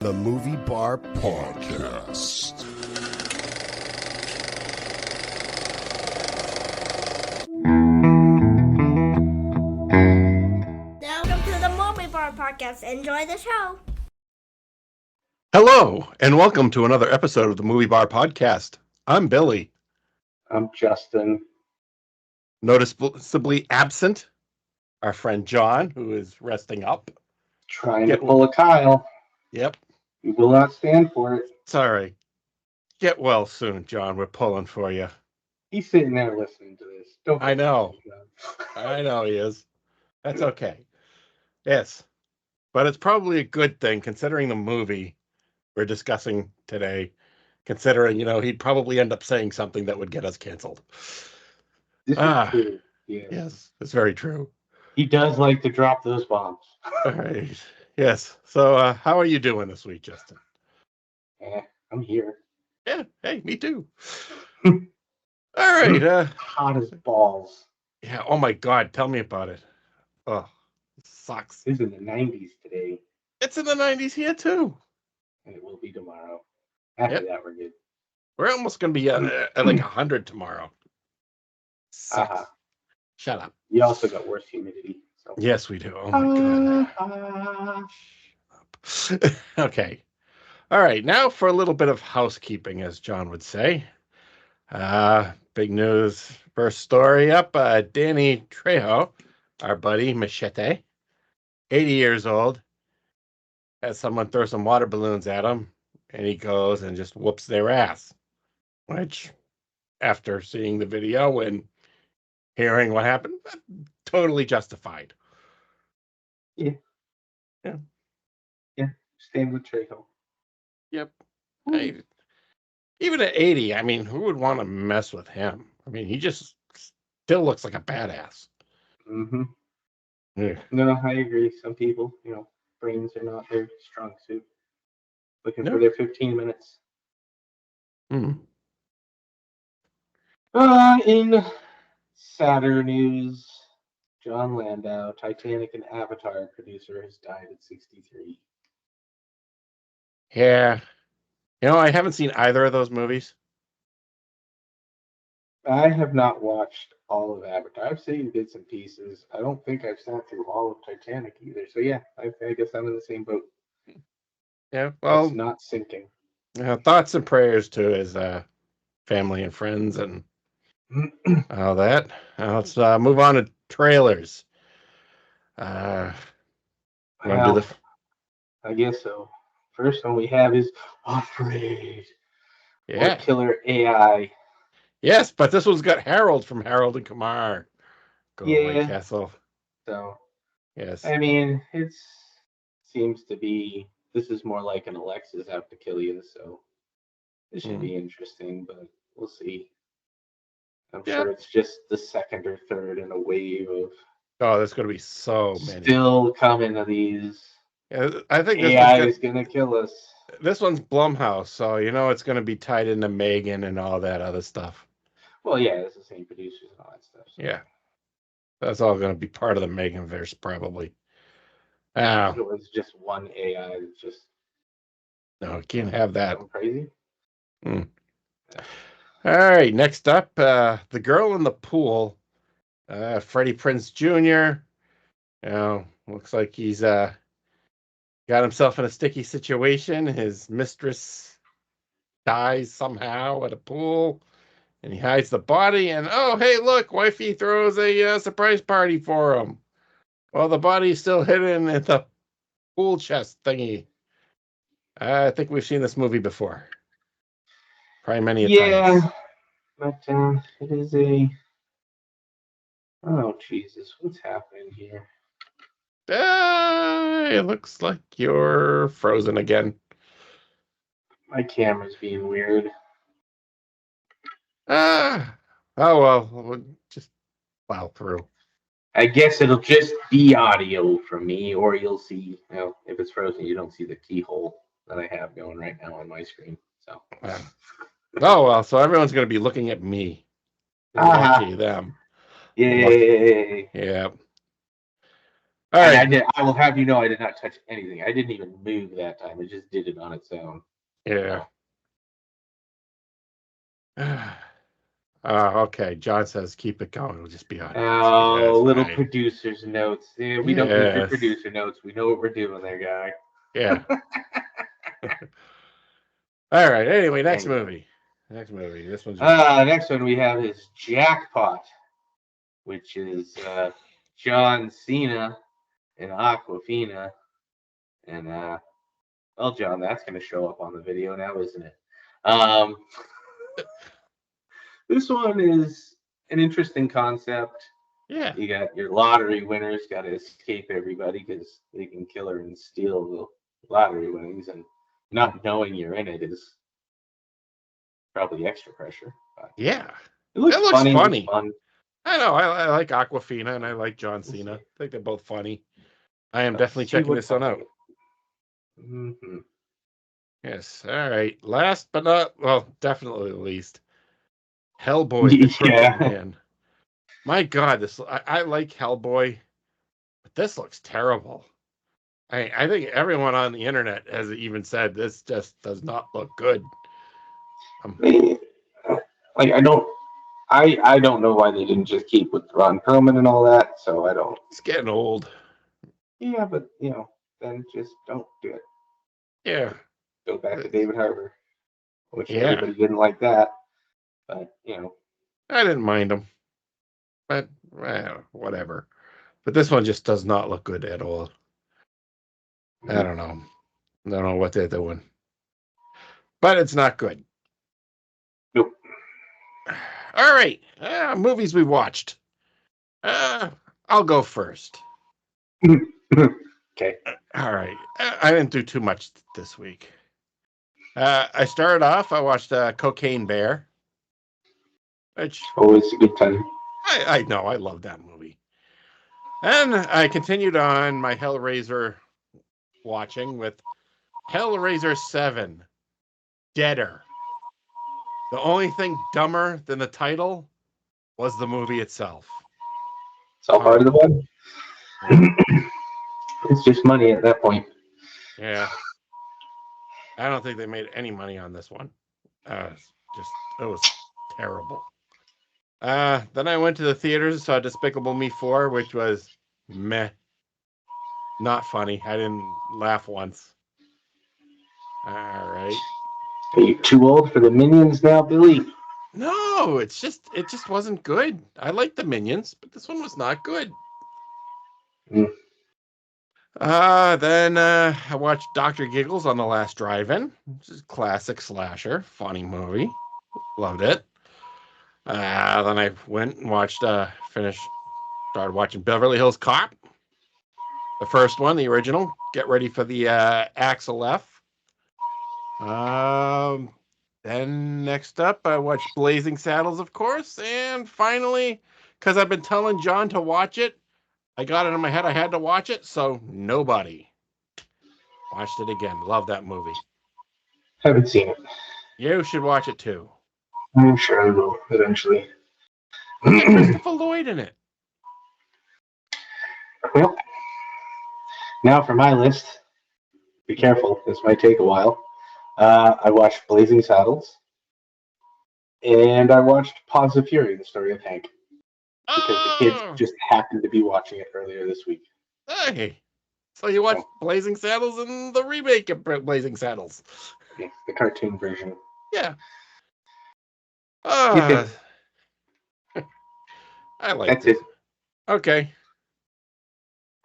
The Movie Bar Podcast. Welcome to the Movie Bar Podcast. Enjoy the show. Hello, and welcome to another episode of the Movie Bar Podcast. I'm Billy. I'm Justin. Noticeably absent, our friend John, who is resting up. Trying to pull a Kyle. Yep. We will not stand for it. Sorry. Get well soon, John. We're pulling for you. He's sitting there listening to this. Don't I know. I know he is. That's okay. Yes. But it's probably a good thing, considering the movie we're discussing today, considering, he'd probably end up saying something that would get us canceled. This is true. Yes, it's very true. He does like to drop those bombs. All right. Yes. So how are you doing this week, Justin? I'm here. Yeah. Hey, me too. All right. Hot as balls. Yeah. Oh my God. Tell me about it. Oh, it sucks. It's in the 90s today, It's in the 90s here too. and it will be tomorrow. After that, we're good. We're almost going to be at like 100 tomorrow. Sucks. Shut up. You also got worse humidity. So. Yes, we do. Oh my God. Okay. All right. Now for a little bit of housekeeping, as John would say. Big news. First story up. Danny Trejo, our buddy Machete, 80 years old, has someone throw some water balloons at him, and he goes and just whoops their ass. Which, after seeing the video and hearing what happened, totally justified. Yeah. Stand with Trejo. Yep. Even at 80, I mean, who would want to mess with him? I mean, he just still looks like a badass. Mm-hmm. Yeah. No, I agree. Some people, brains are not their strong suit. Looking for their 15 minutes. Mm. In sadder news, John Landau, Titanic and Avatar producer, has died at 63. Yeah. I haven't seen either of those movies. I have not watched all of Avatar. I've seen bits and pieces. I don't think I've sat through all of Titanic either. So yeah, I guess I'm in the same boat. Yeah, well, it's not sinking. Thoughts and prayers to his family and friends and all that. Let's move on to trailers. I guess so. First one we have is Afraid. Yeah. Killer AI. Yes, but this one's got Harold from Harold and Kumar. White Castle. So, yes. I mean, it seems to be, this is more like an Alexa's out to kill you, so this should be interesting, but we'll see. I'm sure it's just the second or third in a wave of. Oh, there's going to be so many. Still coming to these. Yeah, I think this AI is going to kill us. This one's Blumhouse, so it's going to be tied into Megan and all that other stuff. Well, yeah, it's the same producers and all that stuff. So. Yeah. That's all going to be part of the Megan-verse, probably. It was just one AI that's just. No, you can't have that. Crazy. All right, next up, The Girl in the Pool. Freddie Prinze Jr. Looks like he's got himself in a sticky situation. His mistress dies somehow at a pool, and he hides the body. And oh, hey, look, wifey throws a surprise party for him. Well, the body's still hidden in the pool chest thingy. I think we've seen this movie before. Probably many times. Yeah, but it is a. Oh, Jesus, what's happening here? It looks like you're frozen again. My camera's being weird. Oh, well, we'll just plow through. I guess it'll just be audio from me, or you'll see, if it's frozen, you don't see the keyhole that I have going right now on my screen. So. Oh, well, so everyone's going to be looking at me. Lucky them. Yay. Yeah. All And right. I will have you know, I did not touch anything. I didn't even move that time. It just did it on its own. Yeah. Okay. John says keep it going. We'll just be on. Oh, little fine. producer's notes. Yeah, we don't need your Yes. producer notes. We know what we're doing there, guy. Yeah. All right. Anyway, next Anyway. movie. Next movie. This one's Next one we have is Jackpot, which is John Cena and Aquafina. And well, John, that's going to show up on the video now, isn't it? This one is an interesting concept. yeah. You got your lottery winners got to escape everybody because they can kill her and steal the lottery winnings, and not knowing you're in it is probably extra pressure. But Yeah. it looks funny. funny. It's fun. I know. I like Aquafina and I like John Cena. I think they're both funny. I am definitely checking this one out. Mm-hmm. Yes. All right. Last but not, well, definitely least, Hellboy. The Yeah. Crooked Man. My God, I like Hellboy, but this looks terrible. I think everyone on the internet has even said this just does not look good. Like I don't know why they didn't just keep with Ron Perlman and all that. So I don't. It's getting old. Yeah, but then just don't do it. Yeah. Go back to David Harbour, which Yeah. everybody didn't like that. But I didn't mind him, but whatever. But this one just does not look good at all. I don't know. I don't know what they're doing, but it's not good. Nope. All right, movies we watched. I'll go first. Okay. All right, I didn't do too much this week. I started off. I watched Cocaine Bear, which Always a good time. I know. I love that movie. And I continued on my Hellraiser watching with Hellraiser 7, Deader. The only thing dumber than the title was the movie itself. It's all part of the fun. It's just money at that point. Yeah. I don't think they made any money on this one. It was terrible. Then I went to the theaters and saw Despicable Me 4, which was meh. Not funny. I didn't laugh once. All right. Are you too old for the Minions now, Billy? No, it just wasn't good. I liked the Minions, but this one was not good. Mm. Then I watched Dr. Giggles on the Last Drive-In, which is a classic slasher, funny movie. Loved it. Then I went and started watching Beverly Hills Cop. The first one, the original. Get ready for the Axel F. Then next up, I watched Blazing Saddles, of course. And finally, because I've been telling John to watch it, I got it in my head I had to watch it, so Nobody. Watched it again. Love that movie. Haven't seen it. You should watch it too. I'm sure I will eventually. Christopher Lloyd in it. Well, now for my list. Be careful, this might take a while. I watched Blazing Saddles, and I watched Paws of Fury, the story of Hank, because the kids just happened to be watching it earlier this week. Hey, so you watched Blazing Saddles and the remake of Blazing Saddles? Yeah, the cartoon version. Yeah. I like That's it. it. Okay.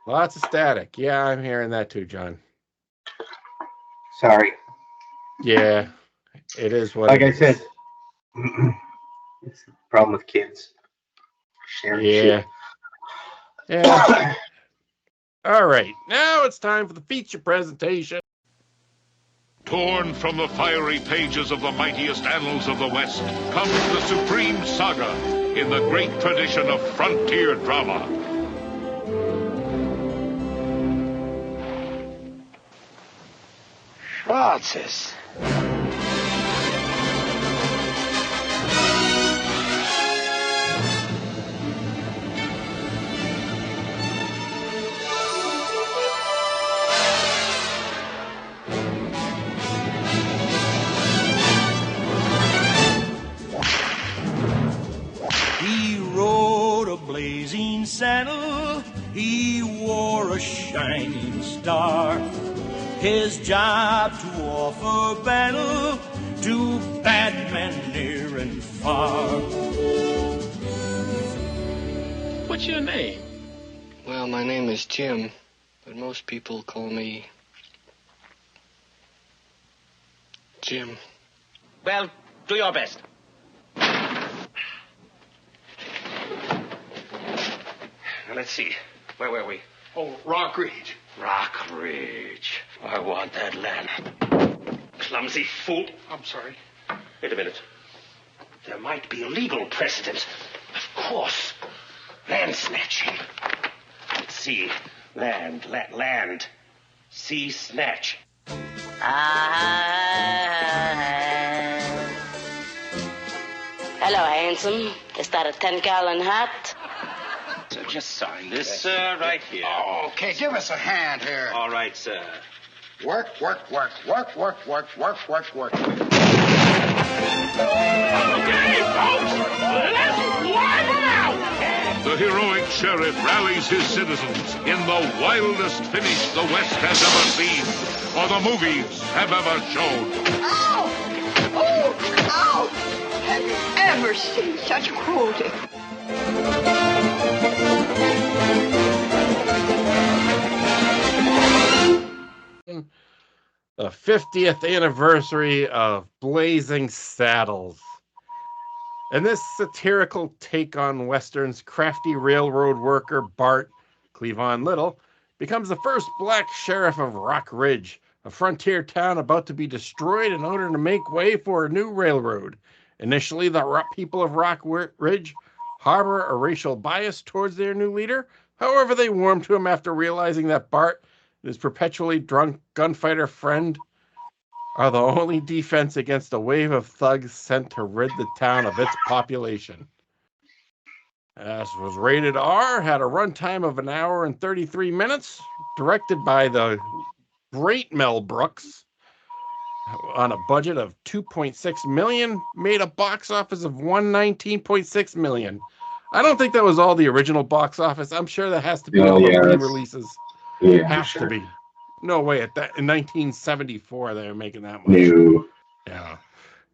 Lots of static. Yeah, I'm hearing that too, John. Sorry. Yeah, it is what Like it I is. said, it's the problem with kids. Sharing shit. Yeah. All right. Now it's time for the feature presentation. Torn from the fiery pages of the mightiest annals of the West comes the supreme saga in the great tradition of frontier drama. Francis. shining star. His job to offer battle to bad men near and far. What's your name? Well, my name is Jim, but most people call me Jim. Well, do your best. Let's see. Where were we? Oh, Rock Ridge. Rock Ridge. I want that land. Clumsy fool. I'm sorry. Wait a minute. There might be a legal precedent. Of course. Land snatching. Let's see. Land. Sea snatch. Hello, handsome. Is that a 10-gallon hat? So just sign this right here. Oh, okay, give us a hand here. All right, sir. Work. The heroic sheriff rallies his citizens in the wildest finish the West has ever seen, or the movies have ever shown. Ow! Oh, ow! Have you ever seen such cruelty? The 50th anniversary of Blazing Saddles. And this satirical take on Western's crafty railroad worker Bart Cleavon Little becomes the first black sheriff of Rock Ridge, a frontier town about to be destroyed in order to make way for a new railroad. Initially, the people of Rock Ridge harbor a racial bias towards their new leader. However, they warm to him after realizing that Bart and his perpetually drunk gunfighter friend are the only defense against a wave of thugs sent to rid the town of its population. This was rated R, had a runtime of 1 hour and 33 minutes, directed by the great Mel Brooks, on a budget of $2.6 million, made a box office of $119.6 million. I don't think that was all the original box office. I'm sure that has to be all the re-releases. Yeah, has sure. to be. No way. In 1974, they were making that much. No. Yeah.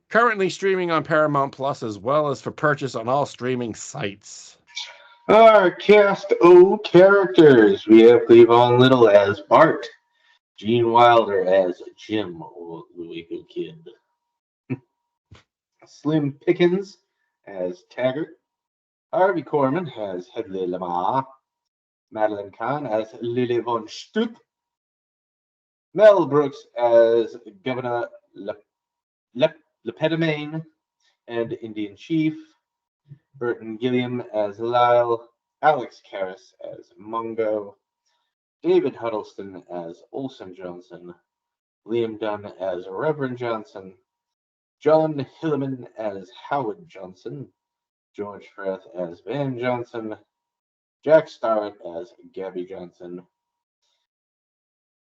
Currently streaming on Paramount Plus as well as for purchase on all streaming sites. Our cast O characters. We have Cleavon Little as Bart, Gene Wilder as Jim, or Louisville Kid, Slim Pickens as Taggart, Harvey Korman as Hedley Lamar, Madeline Kahn as Lily von Stupp, Mel Brooks as Governor Lepidamine and Indian Chief, Burton Gilliam as Lyle, Alex Karras as Mungo, David Huddleston as Olson Johnson, Liam Dunn as Reverend Johnson, John Hilleman as Howard Johnson, George Frith as Van Johnson, Jack Starrett as Gabby Johnson,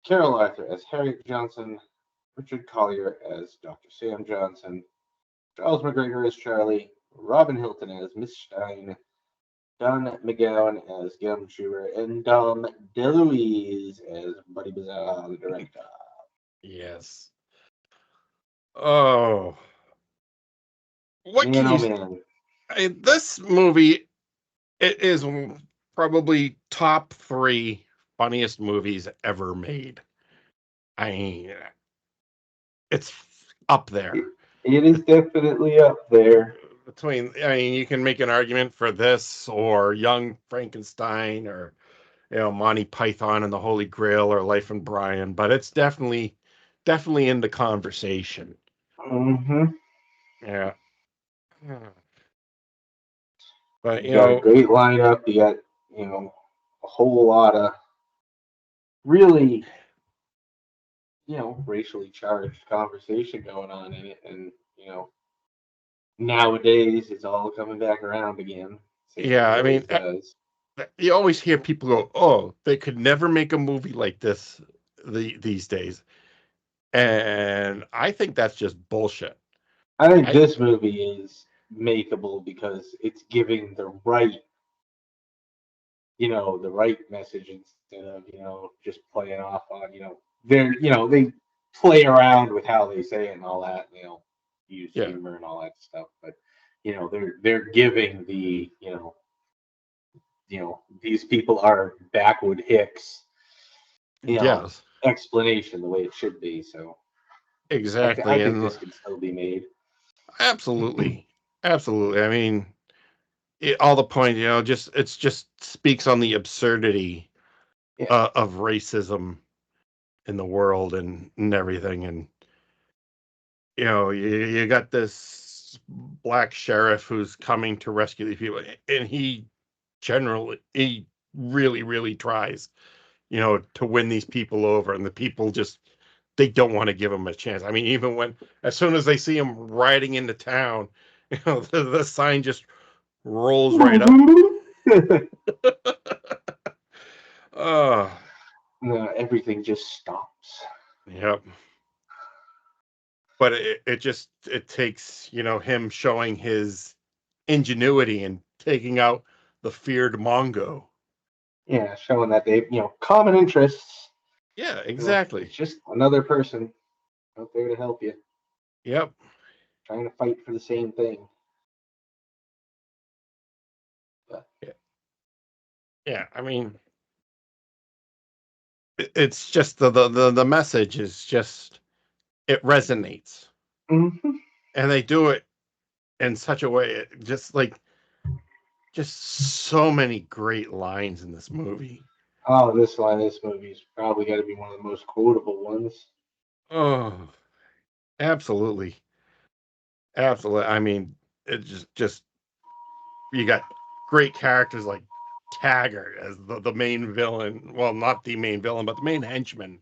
Carol Arthur as Harriet Johnson, Richard Collier as Dr. Sam Johnson, Charles McGregor as Charlie, Robin Hilton as Miss Stein, Don McGowan as Gum Chewer, and Dom DeLuise as Buddy Bazaar, the director. Yes. Oh. What Man, can oh you man. This movie, it is probably top 3 funniest movies ever made. I mean, it's up there. It is definitely up there. You can make an argument for this or Young Frankenstein or, Monty Python and the Holy Grail or Life and Brian, but it's definitely in the conversation. Mm-hmm. Yeah. But, you got a great lineup. You got, a whole lot of really, racially charged conversation going on in it. And, nowadays it's all coming back around again. Yeah, I mean, you always hear people go, "Oh, they could never make a movie like this these days," and I think that's just bullshit. I think this movie is makeable because it's giving the right, the right message instead of, just playing off on, they play around with how they say it and all that, use humor and all that stuff, but they're giving the these people are backwood hicks, Yes, explanation the way it should be. So exactly. I think And this can still be made. absolutely, absolutely. I mean, all the point, it just speaks on the absurdity of racism in the world and everything. And you got this black sheriff who's coming to rescue these people, and he really, really tries, to win these people over, and the people just, they don't want to give him a chance. I mean, even as soon as they see him riding into town, the sign just rolls right up. Everything just stops. Yep. But it takes, him showing his ingenuity and taking out the feared Mongo. Yeah, showing that they, common interests. Yeah, exactly. It's just another person out there to help you. Yep. Trying to fight for the same thing. But. Yeah, I mean, it's just the message is just, it resonates. Mm-hmm. And they do it in such a way, just so many great lines in this movie. Oh, this movie's probably got to be one of the most quotable ones. Oh, absolutely. Absolutely. I mean, it just you got great characters like Taggart as the main villain. Well, not the main villain, but the main henchman,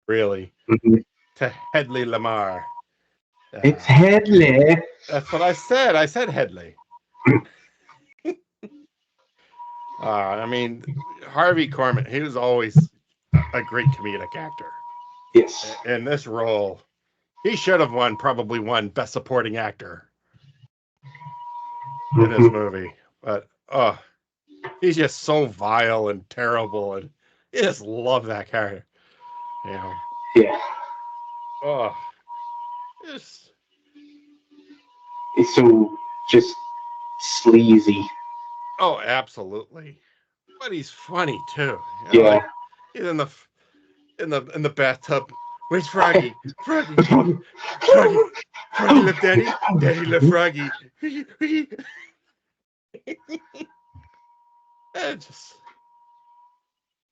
really. Mm-hmm. To Hedley Lamar. It's Hedley. That's what I said. I said Hedley. I mean, Harvey Korman, he was always a great comedic actor. Yes. In this role, he should have probably won Best Supporting Actor in this movie. But, he's just so vile and terrible, and you just love that character. Yeah. Oh. It's so just sleazy. Oh, absolutely. But he's funny too. Yeah. He's in the bathtub. Where's Froggy? Froggy. Froggy left Daddy. Daddy left Froggy. And just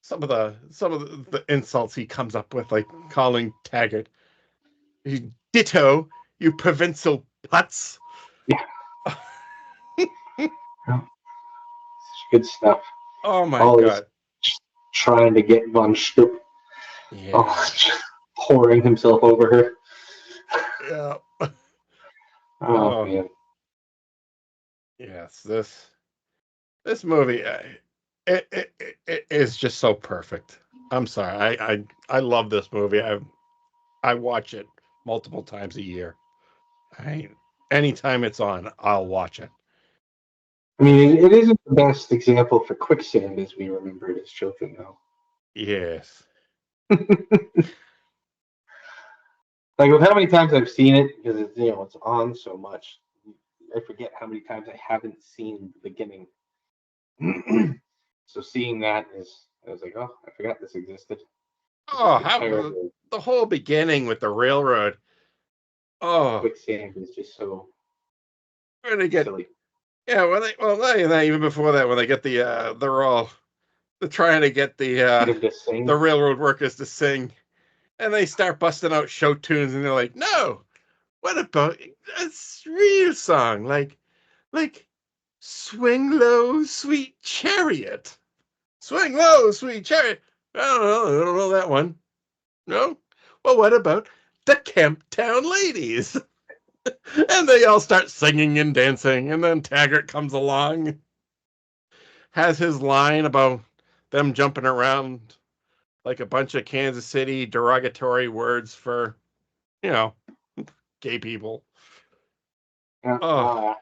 some of the insults he comes up with, like calling Taggart ditto, you provincial putz. Yeah. Good stuff. Oh my God. Just trying to get Von Stupp. Yeah. Oh, just pouring himself over her. Yeah. Oh man. Yes, this movie, it is just so perfect. I'm sorry. I love this movie. I watch it multiple times a year. Anytime it's on, I'll watch it. I mean, it isn't the best example for quicksand as we remember it as children, though. Yes. Like with how many times I've seen it, because it's on so much, I forget how many times I haven't seen the beginning. So seeing that I was like, oh, I forgot this existed. Oh, the whole beginning with the railroad. Oh, quicksand is just so when they get silly. Yeah, not even before that, when they get they're trying to get the railroad workers to sing, and they start busting out show tunes, and they're like, no, what about a real song, like Swing Low, Sweet Chariot. Swing low, sweet chariot. I don't know that one. No? Well, what about the Camptown Ladies? And they all start singing and dancing, and then Taggart comes along, has his line about them jumping around like a bunch of Kansas City derogatory words for, gay people. Oh,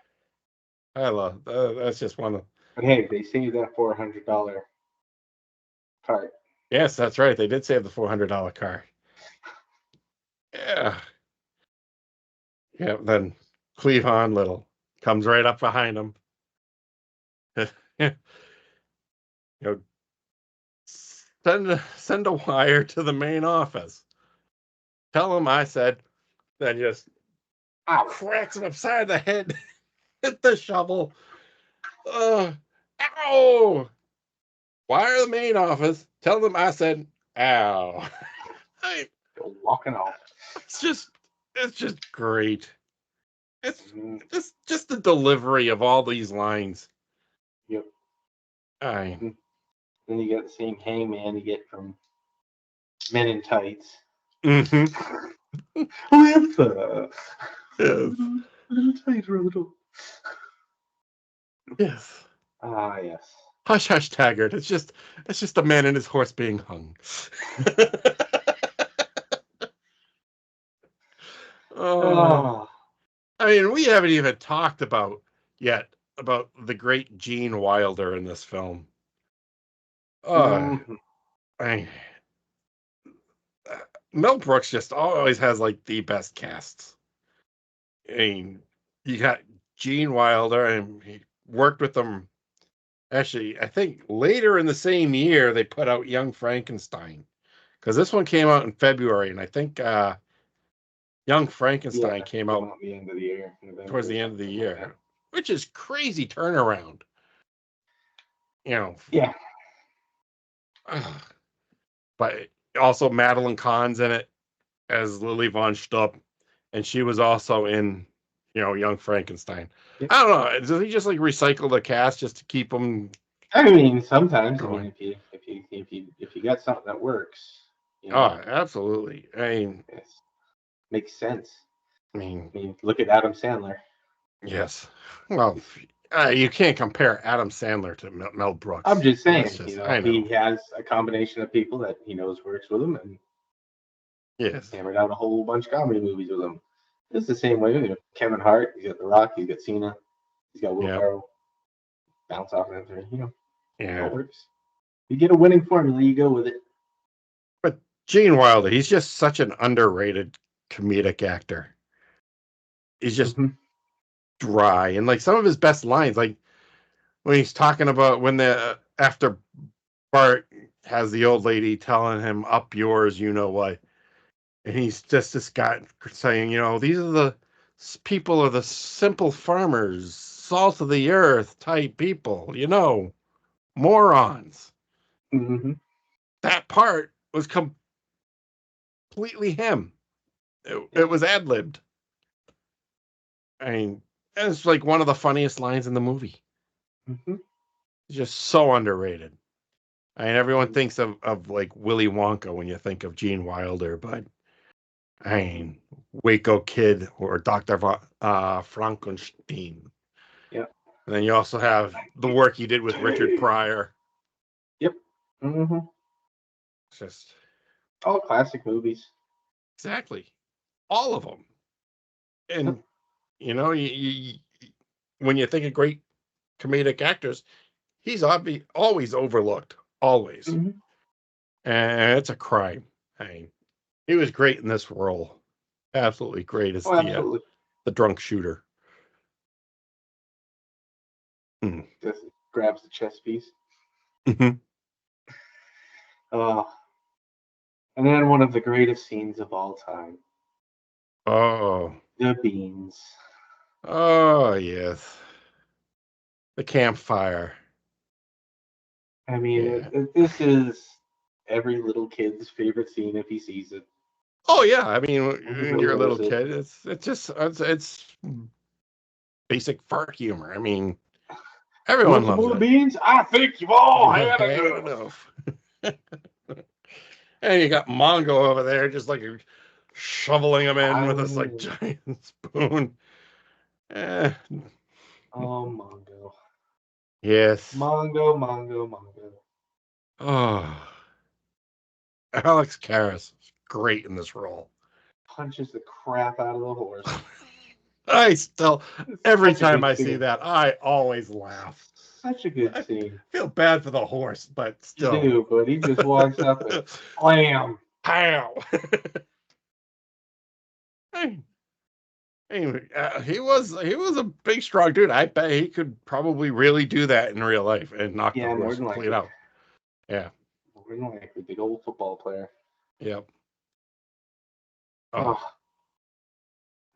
I love that's just one of. But hey, they saved that $400 cart. Yes, that's right. They did save the $400 car. Yeah. Yeah, then Cleavon Little comes right up behind him. You know, send a wire to the main office. Tell him I said, then just cracks him upside the head. Hit the shovel. Ow! Wire the main office. Tell them I said, ow. Walking off. It's just great. It's just the delivery of all these lines. Yep. Then you get the same hangman you get from Men in Tights. Mm-hmm. Little tight road. Yes. Ah, yes. Hush, hush, Taggart. It's just a man and his horse being hung. Oh. I mean, we haven't even talked about the great Gene Wilder in this film. Mel Brooks just always has like the best casts. I mean, you got Gene Wilder, and he worked with them. Actually, I think later in the same year they put out Young Frankenstein, because this one came out in February, and I think Young Frankenstein came out at the end of the year. Towards the end of the year, which is crazy turnaround. Yeah. But also Madeline Kahn's in it as Lily von Stupp, and she was also in, Young Frankenstein. Yep. I don't know. Does he just like recycle the cast just to keep them? I mean, sometimes. If you got something that works. Oh, absolutely. I mean, makes sense. I mean, look at Adam Sandler. Yes. Well, you can't compare Adam Sandler to Mel Brooks. I'm just saying, he has a combination of people that he knows works with him, and yes, hammered out a whole bunch of comedy movies with him. It's the same way. Kevin Hart, he's got The Rock, he's got Cena, he's got Will Ferrell. Bounce off of it, Yeah, it works. You get a winning formula, you go with it. But Gene Wilder, he's just such an underrated comedic actor. He's just dry, and like some of his best lines, like when he's talking about after Bart has the old lady telling him up yours, you know what, and he's just this guy saying, these are the people are the simple farmers, salt of the earth type people, morons. Mm-hmm. That part was completely him. It was ad-libbed. I mean, it's like one of the funniest lines in the movie. Mm-hmm. It's just so underrated. I mean, everyone thinks of like Willy Wonka when you think of Gene Wilder, but I mean, Waco Kid or Dr. Frankenstein. Yeah. And then you also have the work he did with Richard Pryor. Yep. Mm-hmm. It's just all classic movies. Exactly. All of them. And you when you think of great comedic actors, he's always overlooked. Always. Mm-hmm. And it's a crime. I mean, he was great in this role. Absolutely great as the drunk shooter. Just grabs the chess piece. Mm-hmm. And then one of the greatest scenes of all time. Oh. The beans. Oh, yes. The campfire. I mean, this is every little kid's favorite scene if he sees it. Oh yeah, I mean, when you're a little kid, it's basic fart humor. I mean, everyone loves it. Beans? I think you've all had enough. And you got Mongo over there, just like shoveling them in with this like giant spoon. Oh, Mongo. Yes. Mongo. Oh. Alex Karras is great in this role. Punches the crap out of the horse. I still, every time I see that, I always laugh. such a good scene. I feel bad for the horse, but You still. do, but he just walks up and blam. Pow! He was a big, strong dude. I bet he could probably really do that in real life and knock the Yeah, more horse than clean likely. out. Yeah. More than likely, big old football player. Yep. Oh.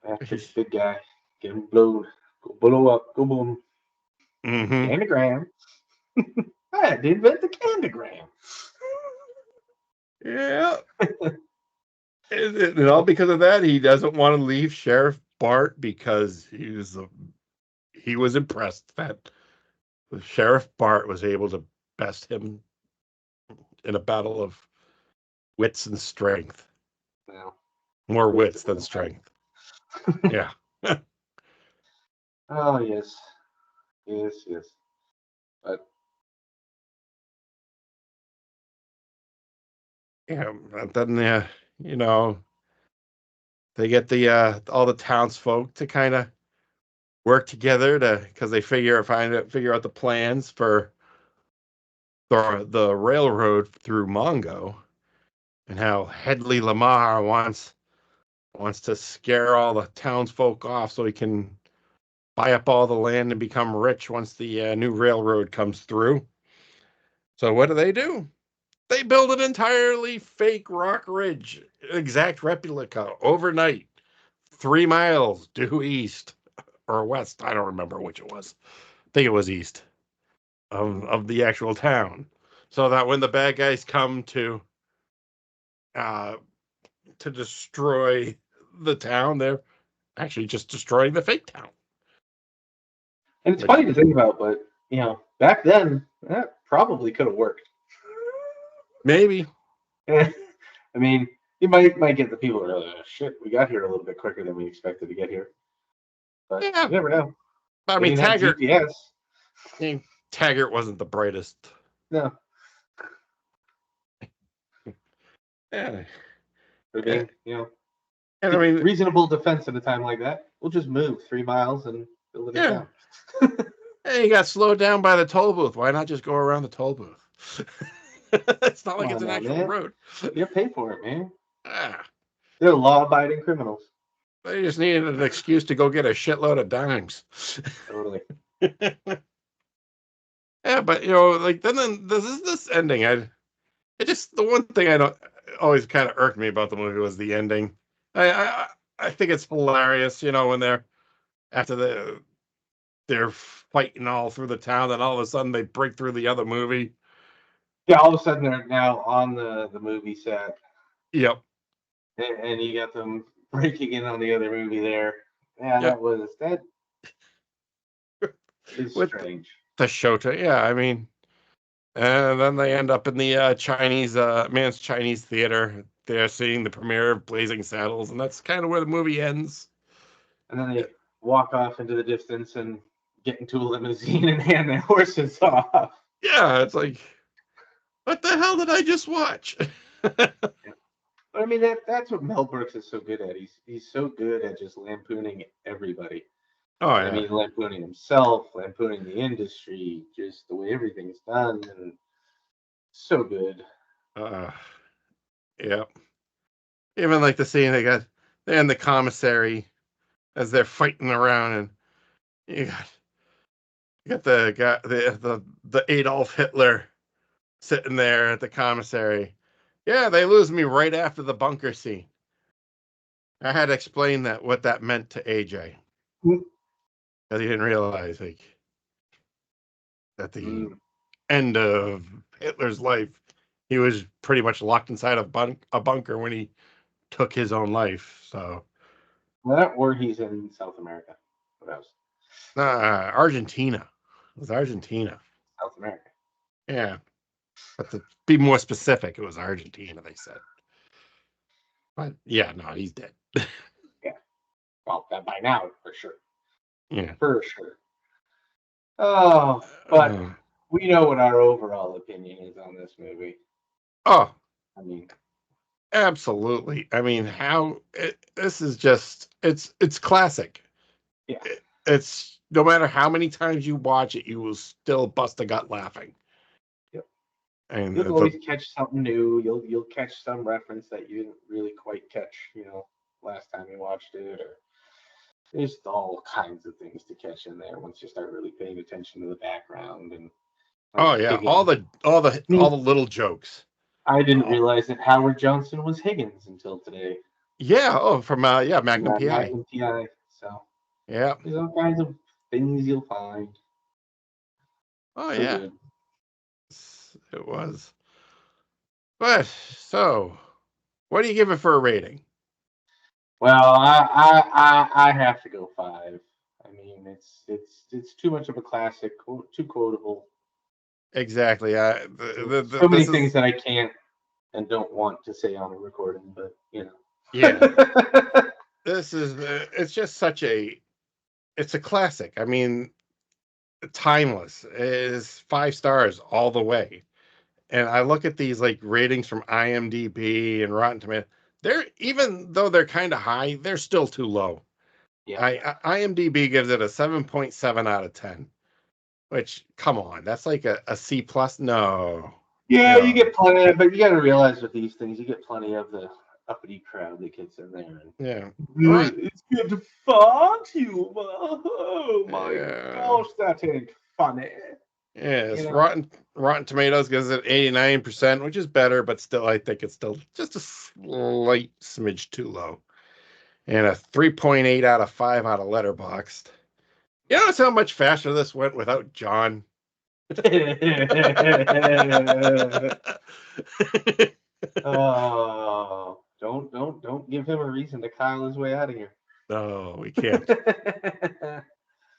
That's this big guy. Get him blown. Go blow up. Go boom. Mm-hmm. Candygram. I had to invent the candygram. Yeah. And all because of that, he doesn't want to leave Sheriff Bart because he was impressed that Sheriff Bart was able to best him in a battle of wits and strength. Well, More wits than strength. Yeah. Oh, yes. Yes, yes. But Yeah, and then they get the all the townsfolk to kind of work together because they figure out the plans for the railroad through Mongo, and how Hedley Lamar wants to scare all the townsfolk off so he can buy up all the land and become rich once the new railroad comes through. So what do? They build an entirely fake rock ridge, exact replica, overnight, 3 miles due east or west. I don't remember which it was. I think it was east of the actual town, so that when the bad guys come to destroy the town, they're actually just destroying the fake town. And it's funny to think about, but back then that probably could have worked. Maybe. I mean, you might get the people who are like, shit, we got here a little bit quicker than we expected to get here. But you never know. I mean, Taggart. GPS. Taggart wasn't the brightest. No. Yeah. And I mean, reasonable defense at a time like that. We'll just move 3 miles and build it down. Hey, you got slowed down by the toll booth. Why not just go around the toll booth? It's not like it's an actual road. You pay for it, man. Ah. They're law-abiding criminals. They just needed an excuse to go get a shitload of dimes. Totally. Yeah, but then this ending. The one thing I don't always kind of irked me about the movie was the ending. I think it's hilarious, when they're fighting all through the town, and all of a sudden they break through the other movie. Yeah, all of a sudden they're now on the movie set. Yep. And you got them breaking in on the other movie there. Yeah, that is strange. The Shota, yeah, I mean, and then they end up in the Chinese Man's Chinese Theater. They're seeing the premiere of Blazing Saddles, and that's kind of where the movie ends. And then they walk off into the distance and get into a limousine and hand their horses off. Yeah, it's like, what the hell did I just watch? I mean, that's what Mel Brooks is so good at. He's so good at just lampooning everybody. Oh, yeah. I mean, lampooning himself, lampooning the industry, just the way everything's done, and so good. Yeah. Even like the scene they're in the commissary as they're fighting around, and you got the guy, the Adolf Hitler sitting there at the commissary. Yeah, they lose me right after the bunker scene. I had to explain what that meant to AJ. Because he didn't realize at the end of Hitler's life, he was pretty much locked inside a bunker when he took his own life. So, or he's in South America. What else? Argentina. It was Argentina. South America. Yeah. But to be more specific, it was Argentina, they said. But yeah, no, he's dead. Yeah. Well, by now, for sure. Yeah. For sure. Oh, but we know what our overall opinion is on this movie. Oh. I mean, absolutely. I mean, this is just, it's classic. Yeah. It's no matter how many times you watch it, you will still bust a gut laughing. Yep. And You'll always catch something new. You'll catch some reference that you didn't really quite catch, last time you watched it, or there's all kinds of things to catch in there once you start really paying attention to the background and. Oh yeah, all the little jokes. I didn't realize that Howard Johnson was Higgins until today. Yeah. Oh, from Magnum PI. Magnum PI. So yeah, there's all kinds of things you'll find. Oh So yeah, good. it was. But so, what do you give it for a rating? Well, I have to go 5. I mean, it's too much of a classic, too quotable. Exactly. So many things that I can't and don't want to say on a recording, but Yeah. It's just it's a classic. I mean, timeless. It is 5 stars all the way. And I look at these like ratings from IMDb and Rotten Tomatoes. Even though they're kind of high, they're still too low. Yeah. IMDb gives it a 7.7 out of 10. Which, come on, that's like a C plus. No. Yeah, you get plenty, but you got to realize with these things, you get plenty of the uppity crowd that gets in there. Yeah. Right. It's good to fart humor. Oh my gosh, that ain't funny. Yes, Rotten Tomatoes gives it 89%, which is better, but still, I think it's still just a slight smidge too low. And a 3.8 out of 5 out of Letterboxd. You notice how much faster this went without John? Oh, don't give him a reason to Kyle his way out of here. No, we can't.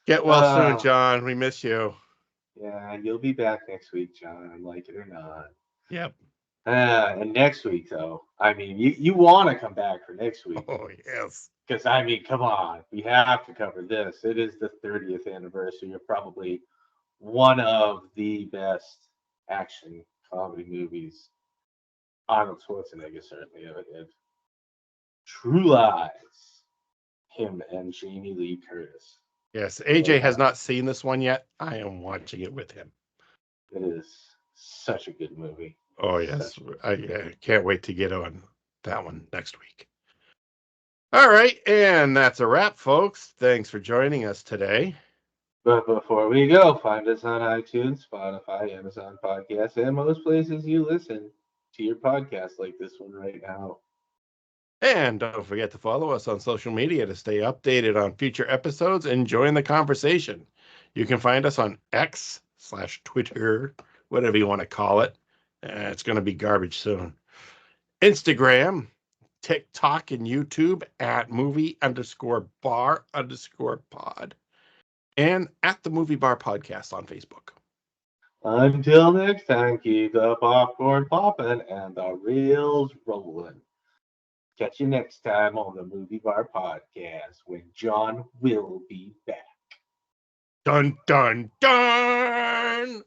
Get well soon, John. We miss you. Yeah, you'll be back next week, John, like it or not. Yep. And next week, though, I mean, you want to come back for next week. Oh, yes. Because, I mean, come on. We have to cover this. It is the 30th anniversary of probably one of the best action comedy movies. Arnold Schwarzenegger certainly ever did. True Lies. Him and Jamie Lee Curtis. Yes, AJ has not seen this one yet. I am watching it with him. It is such a good movie. Oh, yes. I can't wait to get on that one next week. All right, and that's a wrap, folks. Thanks for joining us today. But before we go, find us on iTunes, Spotify, Amazon Podcasts, and most places you listen to your podcast like this one right now. And don't forget to follow us on social media to stay updated on future episodes and join the conversation. You can find us on X/Twitter, whatever you want to call it. It's going to be garbage soon. Instagram, TikTok, and YouTube at movie_bar_pod. And at the Movie Bar Podcast on Facebook. Until next time, keep the popcorn popping and the reels rolling. Catch you next time on the Movie Bar Podcast when John will be back. Dun, dun, dun!